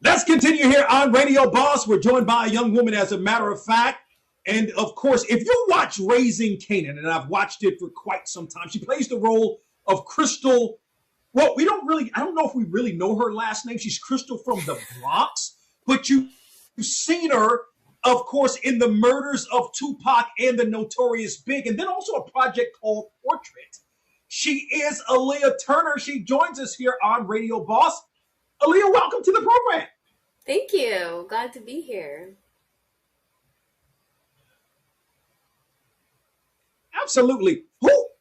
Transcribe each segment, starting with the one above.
Let's continue here on Radio Boss. We're joined by a young woman, as a matter of fact. And of course, if you watch Raising Kanan, and I've watched it for quite some time, she plays the role of Krystal. Well, I don't know if we really know her last name. She's Krystal from the Bronx, but you've seen her, of course, in the murders of Tupac and the Notorious Big, and then also a project called Portrait. She is Aliyah Turner. She joins us here on Radio Boss. Aliyah, welcome to the program. Thank you. Glad to be here. Absolutely.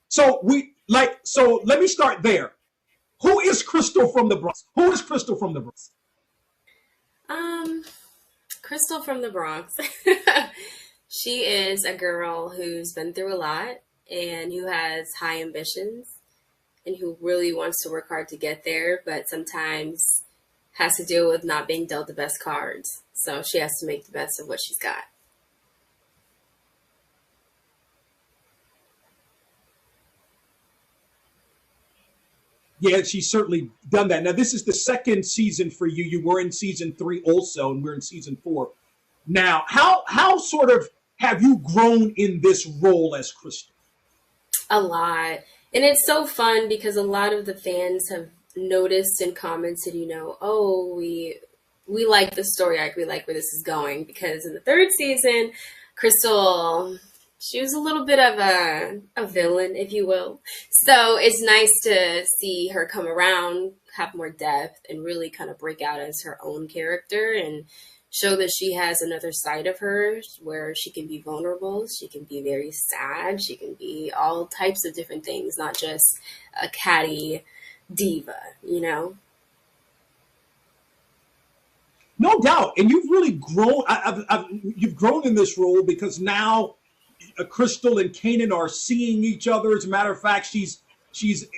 So let me start there. Who is Krystal from the Bronx? Who is Krystal from the Bronx? Krystal from the Bronx. She is a girl who's been through a lot and who has high ambitions and who really wants to work hard to get there, but sometimes has to deal with not being dealt the best cards. So she has to make the best of what she's got. Yeah, she's certainly done that. Now, this is the second season for you. You were in season 3 also, and we're in season 4. Now, how sort of have you grown in this role as Krystal? A lot. And it's so fun because a lot of the fans have noticed and commented, oh, we like the story arc, we like where this is going. Because in the 3rd season, Krystal, she was a little bit of a villain, if you will. So it's nice to see her come around, have more depth, and really kind of break out as her own character and show that she has another side of her where she can be vulnerable, she can be very sad, she can be all types of different things, not just a catty diva, No doubt. And you've really grown. You've grown in this role because now Krystal and Kanan are seeing each other. As a matter of fact, she's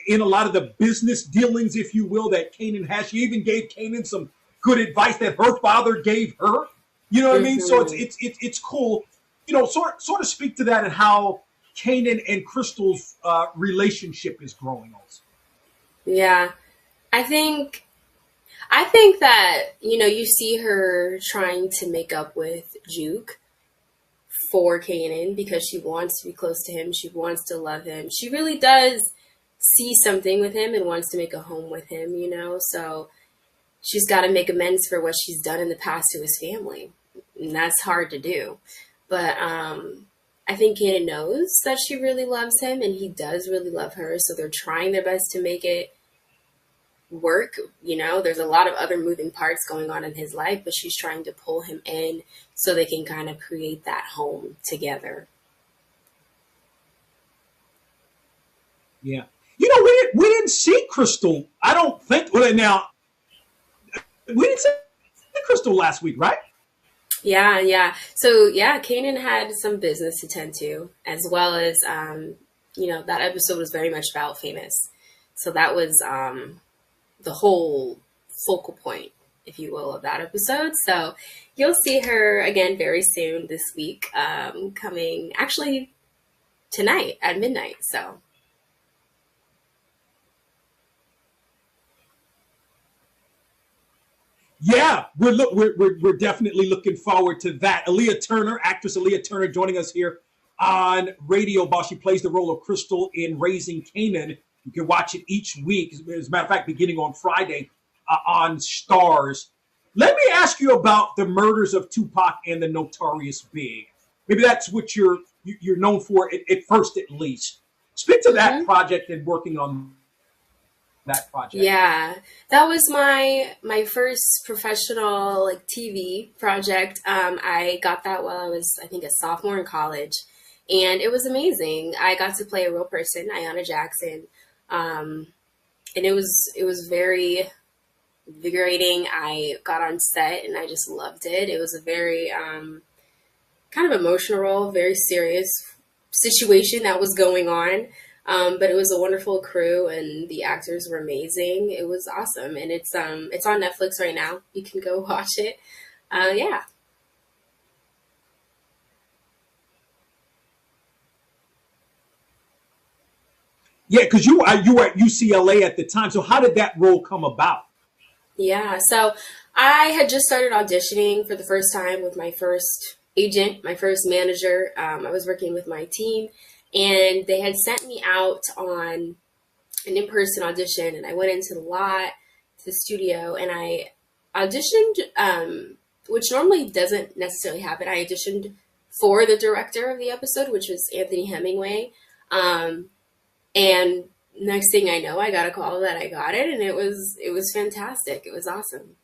in a lot of the business dealings, if you will, that Kanan has. She even gave Kanan some good advice that her father gave her. You know what I mean? So it's cool. Sort of speak to that and how Kanan and Krystal's relationship is growing also. Yeah, I think that, you see her trying to make up with Juke for Kanan because she wants to be close to him. She wants to love him. She really does see something with him and wants to make a home with him, so she's got to make amends for what she's done in the past to his family. And that's hard to do. But I think Kanan knows that she really loves him and he does really love her. So they're trying their best to make it work. There's a lot of other moving parts going on in his life, but she's trying to pull him in so they can kind of create that home together. Yeah. We didn't see Krystal. I don't think. Well, now we didn't see Krystal last week, right? Yeah. So Kanan had some business to tend to, as well as that episode was very much about Famous. So that was the whole focal point, if you will, of that episode. So you'll see her again very soon this week, coming actually tonight at midnight. So. Yeah, we're definitely looking forward to that. Aliyah Turner, actress Aliyah Turner, joining us here on Radio Boss. She plays the role of Krystal in Raising Kanan. You can watch it each week. As a matter of fact, beginning on Friday on Stars. Let me ask you about the murders of Tupac and the Notorious Big. Maybe that's what you're known for at first, at least. Speak to that project and working on that project. Yeah, that was my first professional TV project. I got that while I was, I think, a sophomore in college, and it was amazing. I got to play a real person, Ayanna Jackson, and it was very invigorating. I got on set and I just loved it. It was a very kind of emotional role, very serious situation that was going on. But it was a wonderful crew and the actors were amazing. It was awesome. And it's on Netflix right now. You can go watch it. Yeah. Yeah, because you were at UCLA at the time. So how did that role come about? Yeah. So I had just started auditioning for the first time with my first agent, my first manager. I was working with my team, and they had sent me out on an in-person audition, and I went into the lot to the studio, and I auditioned, which normally doesn't necessarily happen. I auditioned for the director of the episode, which was Anthony Hemingway. Um, and next thing I know, I got a call that I got it, and it was fantastic. It was awesome.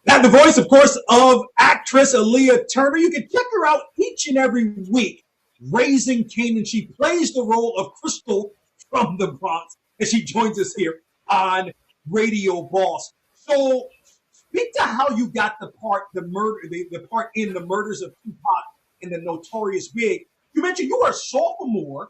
Now, the voice, of course, of actress Aliyah Turner. You can check her out each and every week. Raising Kanan. She plays the role of Krystal from the Bronx, and she joins us here on Radio Boss. So, speak to how you got the part, the part in the murders of Tupac and the Notorious Big. You mentioned you were a sophomore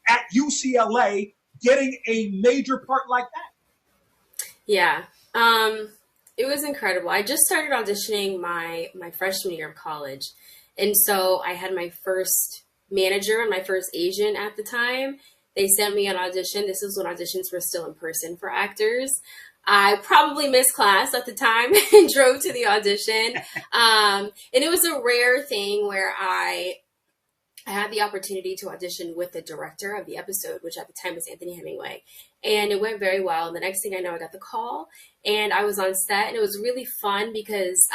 at UCLA, getting a major part like that. Yeah. Um, it was incredible. I just started auditioning my freshman year of college. And so I had my first manager and my first agent at the time. They sent me an audition. This is when auditions were still in person for actors. I probably missed class at the time and drove to the audition. And it was a rare thing where I had the opportunity to audition with the director of the episode, which at the time was Anthony Hemingway. And it went very well. And the next thing I know, I got the call and I was on set. And it was really fun because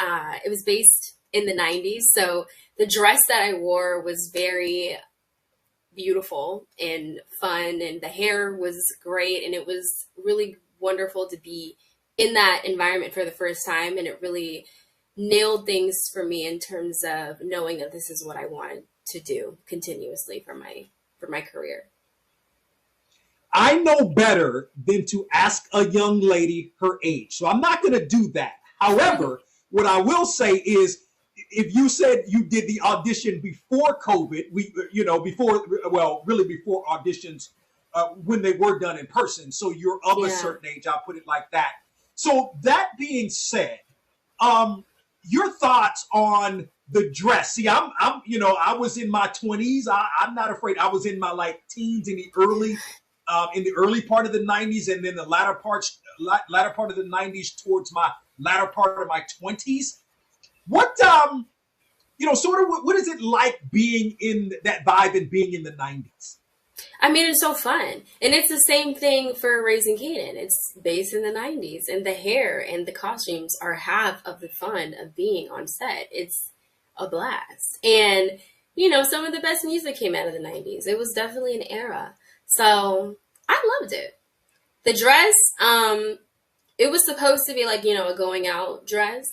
it was based in the 90s. So the dress that I wore was very beautiful and fun. And the hair was great. And it was really wonderful to be in that environment for the first time. And it really nailed things for me in terms of knowing that this is what I wanted to do continuously for my career. I know better than to ask a young lady her age. So I'm not going to do that. However, what I will say is if you said you did the audition before COVID, really before auditions when they were done in person. So you're of a Yeah. certain age. I'll put it like that. So that being said, um, your thoughts on the dress? See, I was in my 20s. I'm not afraid. I was in my like teens in the early part of the 90s, and then the latter part of the 90s towards my latter part of my 20s. What sort of what is it like being in that vibe and being in the 90s? I mean, it's so fun. And it's the same thing for Raising Kanan. It's based in the 90s, and the hair and the costumes are half of the fun of being on set. It's a blast. And, some of the best music came out of the 90s. It was definitely an era. So I loved it. The dress, it was supposed to be like, a going out dress.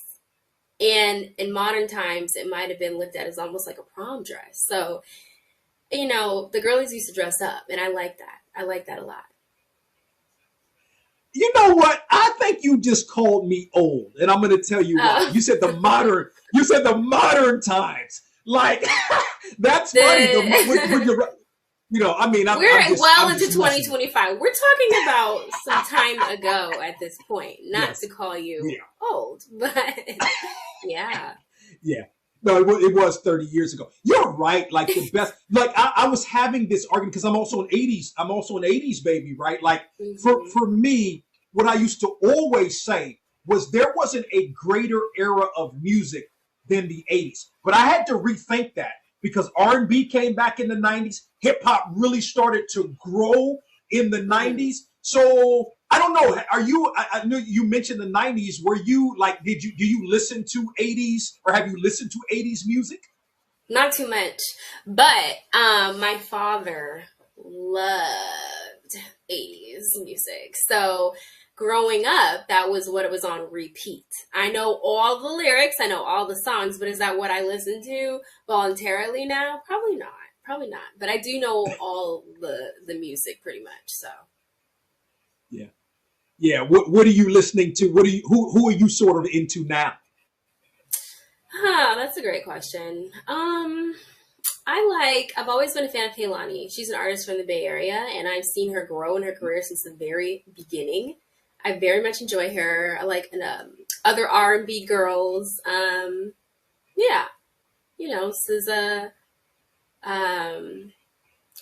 And in modern times, it might have been looked at as almost like a prom dress. So, the girlies used to dress up, and I like that. I like that a lot. You know what? I think you just called me old, and I'm going to tell you why. Oh. You said the modern. You said the modern times. Like that's funny. When you're, I mean, We're well I'm into just listening. 2025. We're talking about some time ago at this point, not Yes. to call you Yeah. old, but yeah. Yeah. No, it was 30 years ago. You're right. Like the best. Like I was having this argument because I'm also an 80s. I'm also an 80s baby, right? Like Mhm. for me, what I used to always say was there wasn't a greater era of music than the 80s. But I had to rethink that because R&B came back in the 90s. Hip hop really started to grow in the Mhm. 90s. So I don't know. Are you? I know you mentioned the 90s. Were you like? Do you listen to 80s or have you listened to 80s music? Not too much, but my father loved 80s music. So growing up, that was what it was on repeat. I know all the lyrics, I know all the songs, but is that what I listen to voluntarily now? Probably not. Probably not. But I do know all the music pretty much. So Yeah, yeah. What are you listening to? Who are you sort of into now? that's a great question. I've always been a fan of Kaylani. She's an artist from the Bay Area, and I've seen her grow in her career since the very beginning. I very much enjoy her. I like other R&B girls. Yeah, SZA, um,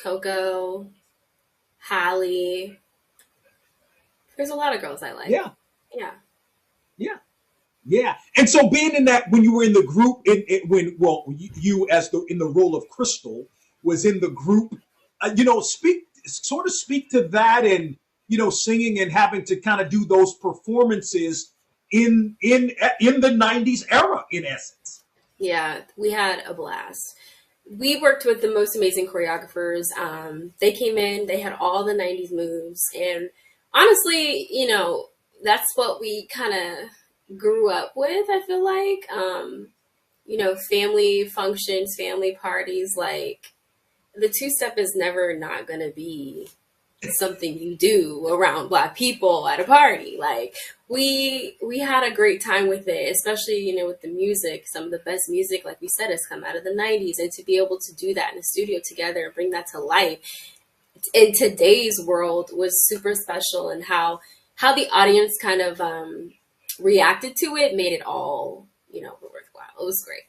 Coco, Hallie. There's a lot of girls I like. Yeah, Yeah. Yeah. Yeah. And so being in that, when you were in the group, you as in the role of Krystal was in the group, speak to that, and, singing and having to kind of do those performances in the 90s era, in essence. Yeah, we had a blast. We worked with the most amazing choreographers. They came in, they had all the 90s moves. And honestly, that's what we kind of grew up with, I feel like. Family functions, family parties, like the two-step is never not going to be something you do around Black people at a party. Like we had a great time with it, especially with the music. Some of the best music, like we said, has come out of the 90s, and to be able to do that in the studio together and bring that to life in today's world was super special. And how the audience kind of reacted to it made it all worthwhile. It was great.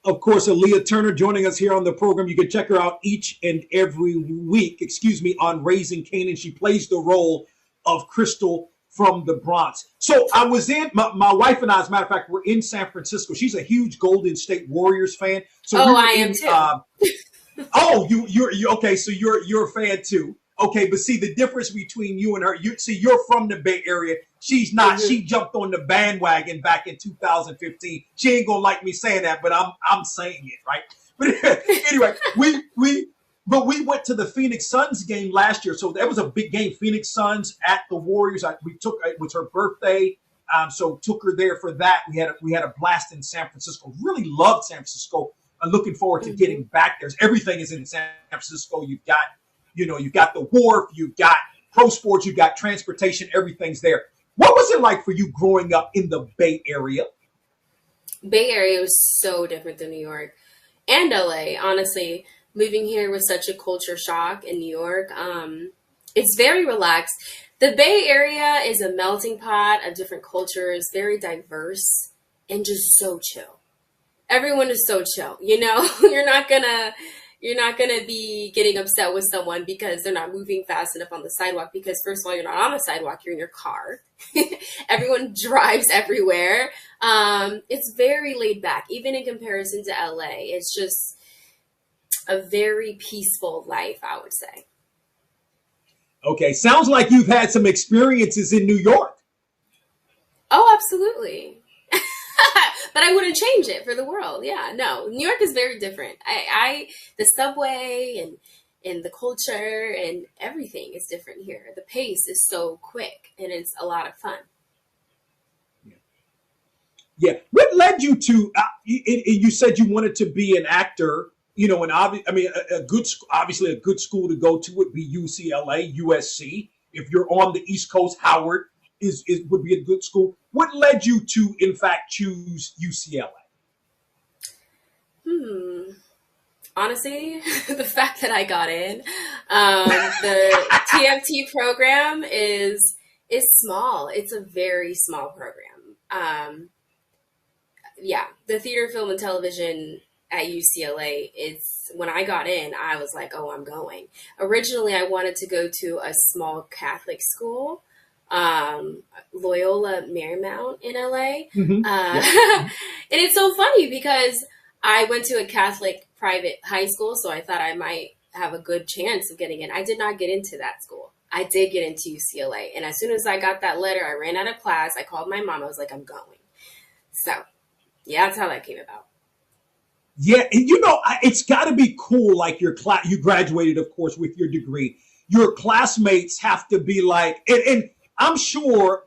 Of course, Aliyah Turner joining us here on the program. You can check her out each and every week, on Raising Kanan. She plays the role of Krystal from the Bronx. So I was my wife and I, as a matter of fact, were in San Francisco. She's a huge Golden State Warriors fan. So I am too. You're okay. So you're a fan too. Okay, but see the difference between you and her. You're from the Bay Area. She's not. Mm-hmm. She jumped on the bandwagon back in 2015. She ain't gonna like me saying that, but I'm saying it, right? But anyway, we went to the Phoenix Suns game last year, so that was a big game. Phoenix Suns at the Warriors. It was her birthday, so took her there for that. We had a blast in San Francisco. Really loved San Francisco. I'm looking forward to getting back there. Everything is in San Francisco. You've got the wharf, you've got pro sports, you've got transportation, everything's there. What was it like for you growing up in the Bay Area? Bay Area was so different than New York and LA. Honestly, moving here was such a culture shock in New York. It's very relaxed. The Bay Area is a melting pot of different cultures, very diverse, and just so chill. Everyone is so chill. You're not gonna be getting upset with someone because they're not moving fast enough on the sidewalk, because first of all, you're not on the sidewalk, you're in your car. Everyone drives everywhere. It's very laid back, even in comparison to LA. It's just a very peaceful life, I would say. Okay, sounds like you've had some experiences in New York. Oh, absolutely. But I wouldn't change it for the world. Yeah, no, New York is very different. The subway and the culture and everything is different here. The pace is so quick and it's a lot of fun. Yeah. What led you to, you said you wanted to be an actor, and obviously a good school to go to would be UCLA, USC. If you're on the East Coast, Howard would be a good school. What led you to, in fact, choose UCLA? Honestly, the fact that I got in. The TFT program is small. It's a very small program. The theater, film, and television at UCLA, when I got in, I was like, oh, I'm going. Originally, I wanted to go to a small Catholic school. Loyola Marymount in LA. Mm-hmm. And it's so funny because I went to a Catholic private high school, so I thought I might have a good chance of getting in. I did not get into that school. I did get into UCLA. And as soon as I got that letter, I ran out of class. I called my mom. I was like, I'm going. So, yeah, that's how that came about. Yeah, and it's got to be cool. Like you graduated, of course, with your degree. Your classmates have to be like, and I'm sure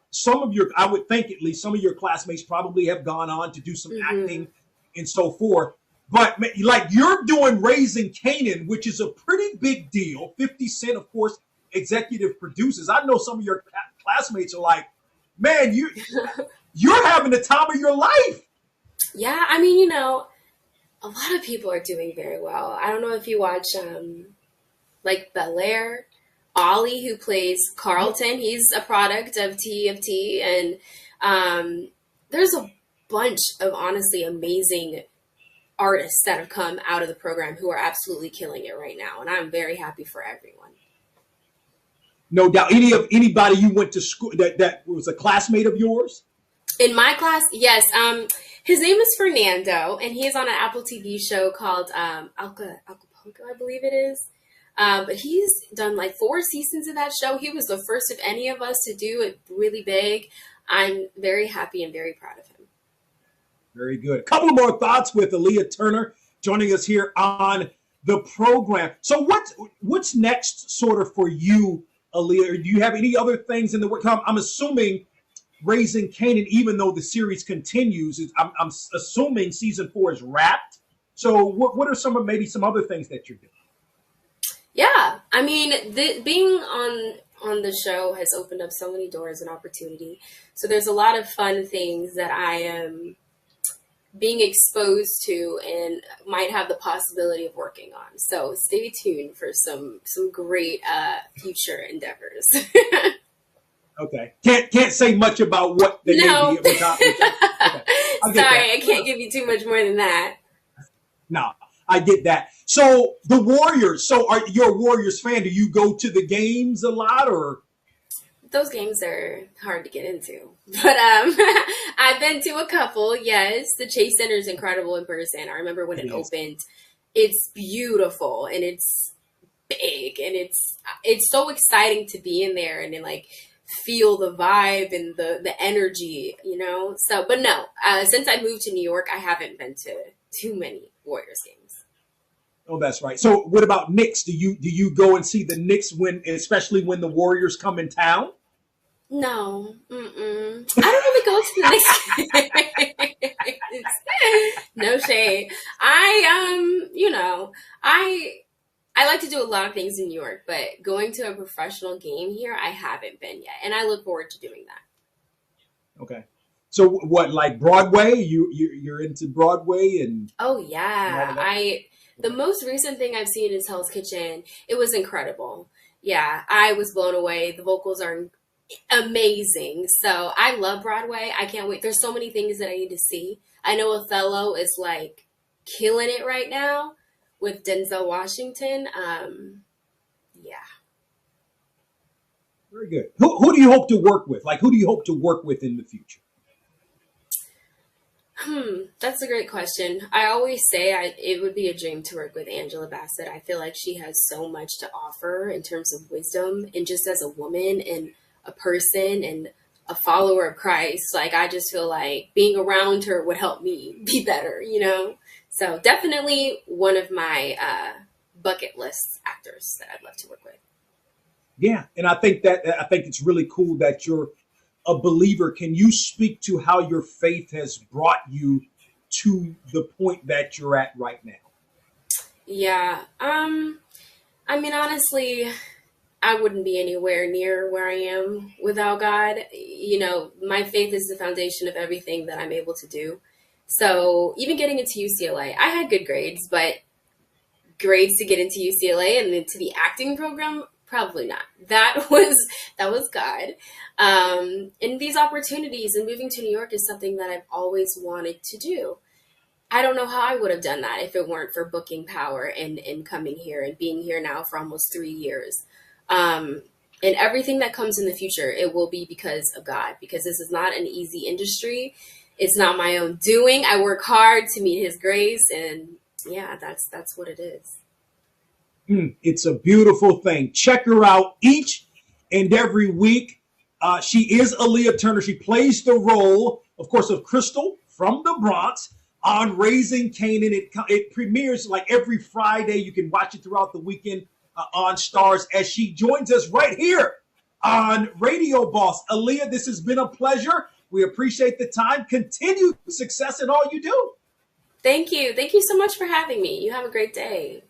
I would think at least some of your classmates probably have gone on to do some acting and so forth. But like you're doing Raising Kanan, which is a pretty big deal. 50 Cent, of course, executive producers. I know some of your classmates are like, man, you're having the time of your life. Yeah, I mean, a lot of people are doing very well. I don't know if you watch like Bel-Air. Ollie, who plays Carlton, he's a product of TFT, and there's a bunch of honestly amazing artists that have come out of the program who are absolutely killing it right now, and I'm very happy for everyone. No doubt. Anybody you went to school that was a classmate of yours? In my class, yes. His name is Fernando, and he is on an Apple TV show called Acapulco, I believe it is. But he's done like 4 seasons of that show. He was the first of any of us to do it really big. I'm very happy and very proud of him. Very good. A couple more thoughts with Aliyah Turner joining us here on the program. So what's next sort of for you, Aliyah? Do you have any other things in the work? I'm assuming Raising Kanan, even though the series continues, I'm assuming season 4 is wrapped. So what are some other things that you're doing? Yeah, I mean, being on the show has opened up so many doors and opportunity. So there's a lot of fun things that I am being exposed to and might have the possibility of working on. So stay tuned for some great future endeavors. Okay. Can't say much about what they may be. Okay. Sorry, I can't give you too much more than that. No, I get that. So the Warriors. So are you a Warriors fan? Do you go to the games a lot, or? Those games are hard to get into, but I've been to a couple. Yes, the Chase Center is incredible in person. I remember when it opened. It's beautiful and it's big and it's so exciting to be in there and then like feel the vibe and the energy, you know. So, but no, since I moved to New York, I haven't been to too many Warriors games. Oh, that's right. So, what about Knicks? Do you go and see the Knicks especially when the Warriors come in town? No, I don't really go to the Knicks. No shade. I like to do a lot of things in New York, but going to a professional game here, I haven't been yet, and I look forward to doing that. Okay. So what, like Broadway? You're into Broadway and? Oh yeah, the most recent thing I've seen is Hell's Kitchen. It was incredible. Yeah, I was blown away. The vocals are amazing. So I love Broadway. I can't wait. There's so many things that I need to see. I know Othello is like killing it right now with Denzel Washington. Yeah. Very good. Who do you hope to work with? Like, who do you hope to work with in the future? That's a great question. I always say it would be a dream to work with Angela Bassett. I feel like she has so much to offer in terms of wisdom and just as a woman and a person and a follower of Christ. Like, I just feel like being around her would help me be better, you know? So definitely one of my bucket list actors that I'd love to work with. Yeah, and I think it's really cool that you're a believer. Can you speak to how your faith has brought you to the point that you're at right now? Yeah. I mean, honestly, I wouldn't be anywhere near where I am without God. You know, my faith is the foundation of everything that I'm able to do. So even getting into UCLA, I had good grades, but grades to get into UCLA and into the acting program, probably not. That was God. And these opportunities and moving to New York is something that I've always wanted to do. I don't know how I would have done that if it weren't for booking power and coming here and being here now for almost 3 years. And everything that comes in the future, it will be because of God, because this is not an easy industry. It's not my own doing. I work hard to meet his grace. And yeah, that's what it is. It's a beautiful thing. Check her out each and every week. She is Aliyah Turner. She plays the role, of course, of Krystal from the Bronx on Raising Kanan. It premieres like every Friday. You can watch it throughout the weekend on Stars as she joins us right here on Radio Boss. Aliyah, this has been a pleasure. We appreciate the time. Continued success in all you do. Thank you. Thank you so much for having me. You have a great day.